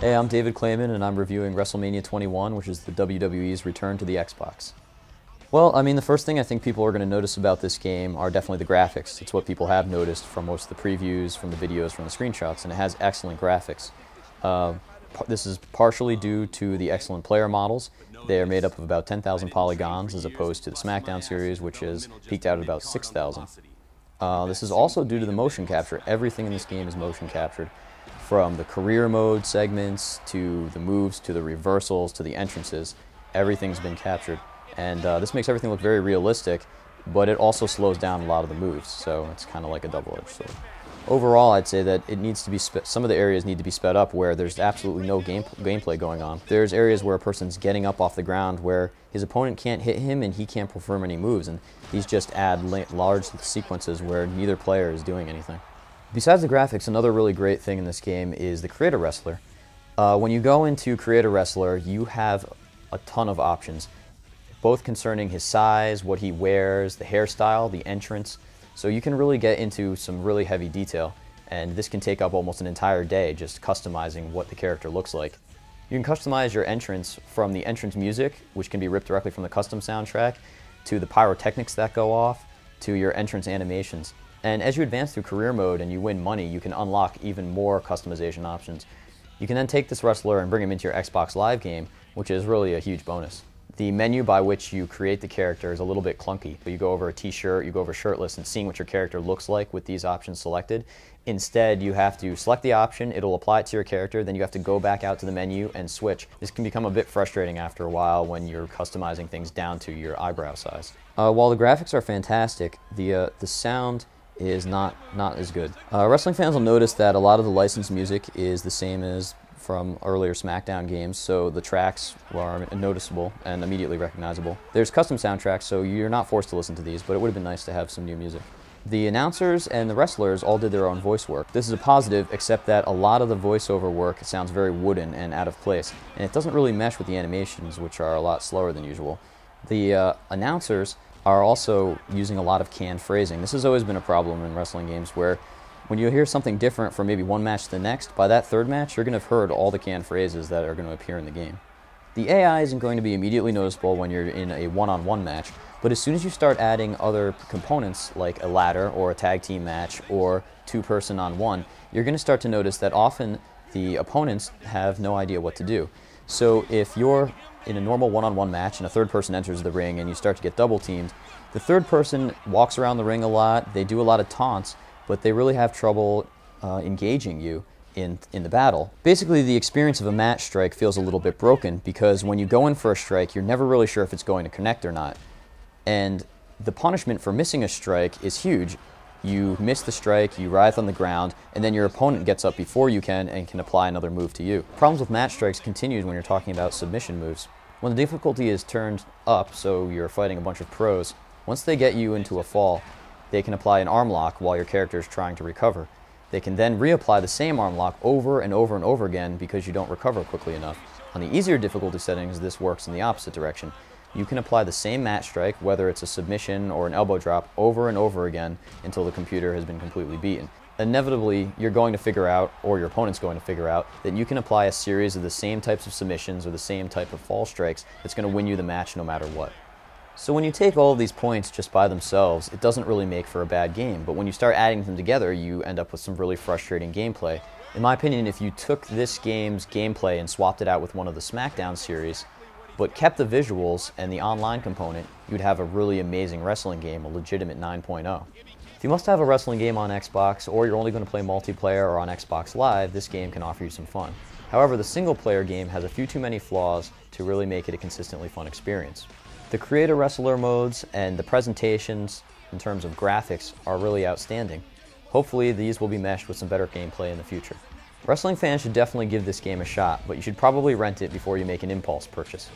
Hey, I'm David Clayman, and I'm reviewing WrestleMania 21, which is the WWE's return to the Xbox. Well, I mean, the first thing I think people are going to notice about this game are definitely the graphics. It's what people have noticed from most of the previews, from the videos, from the screenshots, and it has excellent graphics. This is partially due to the excellent player models. They are made up of about 10,000 polygons, as opposed to the SmackDown series, which is peaked out at about 6,000. This is also due to the motion capture. Everything in this game is motion captured, from the career mode segments, to the moves, to the reversals, to the entrances. Everything's been captured. And this makes everything look very realistic, but it also slows down a lot of the moves, so it's kind of like a double-edged sword. Overall, I'd say that it needs to be some of the areas need to be sped up where there's absolutely no gameplay going on. There's areas where a person's getting up off the ground where his opponent can't hit him and he can't perform any moves, and these just add large sequences where neither player is doing anything. Besides the graphics, another really great thing in this game is the Create a Wrestler. When you go into Create a Wrestler, you have a ton of options, both concerning his size, what he wears, the hairstyle, the entrance. So you can really get into some really heavy detail, and this can take up almost an entire day just customizing what the character looks like. You can customize your entrance from the entrance music, which can be ripped directly from the custom soundtrack, to the pyrotechnics that go off, to your entrance animations. And as you advance through career mode and you win money, you can unlock even more customization options. You can then take this wrestler and bring him into your Xbox Live game, which is really a huge bonus. The menu by which you create the character is a little bit clunky. You go over a t-shirt, you go over shirtless, and seeing what your character looks like with these options selected. Instead, you have to select the option, it'll apply it to your character, then you have to go back out to the menu and switch. This can become a bit frustrating after a while when you're customizing things down to your eyebrow size. While the graphics are fantastic, the sound is not as good. Wrestling fans will notice that a lot of the licensed music is the same as from earlier SmackDown games, so the tracks are noticeable and immediately recognizable. There's custom soundtracks, so you're not forced to listen to these, but it would have been nice to have some new music. The announcers and the wrestlers all did their own voice work. This is a positive, except that a lot of the voiceover work sounds very wooden and out of place, and it doesn't really mesh with the animations, which are a lot slower than usual. The announcers are also using a lot of canned phrasing. This has always been a problem in wrestling games where when you hear something different from maybe one match to the next, by that third match, you're going to have heard all the canned phrases that are going to appear in the game. The AI isn't going to be immediately noticeable when you're in a one-on-one match, but as soon as you start adding other components like a ladder or a tag team match or two-person on one, you're going to start to notice that often the opponents have no idea what to do. So if you're in a normal one-on-one match and a third person enters the ring and you start to get double teamed, the third person walks around the ring a lot, they do a lot of taunts, but they really have trouble engaging you in the battle. Basically, the experience of a match strike feels a little bit broken because when you go in for a strike, you're never really sure if it's going to connect or not. And the punishment for missing a strike is huge. You miss the strike, you writhe on the ground, and then your opponent gets up before you can and can apply another move to you. Problems with match strikes continues when you're talking about submission moves. When the difficulty is turned up, so you're fighting a bunch of pros, once they get you into a fall, they can apply an arm lock while your character is trying to recover. They can then reapply the same arm lock over and over and over again because you don't recover quickly enough. On the easier difficulty settings, this works in the opposite direction. You can apply the same match strike, whether it's a submission or an elbow drop, over and over again until the computer has been completely beaten. Inevitably, you're going to figure out, or your opponent's going to figure out, that you can apply a series of the same types of submissions or the same type of fall strikes that's going to win you the match no matter what. So when you take all of these points just by themselves, it doesn't really make for a bad game, but when you start adding them together, you end up with some really frustrating gameplay. In my opinion, if you took this game's gameplay and swapped it out with one of the SmackDown series, but kept the visuals and the online component, you'd have a really amazing wrestling game, a legitimate 9.0. If you must have a wrestling game on Xbox, or you're only going to play multiplayer or on Xbox Live, this game can offer you some fun. However, the single-player game has a few too many flaws to really make it a consistently fun experience. The Create a Wrestler modes and the presentations in terms of graphics are really outstanding. Hopefully these will be meshed with some better gameplay in the future. Wrestling fans should definitely give this game a shot, but you should probably rent it before you make an impulse purchase.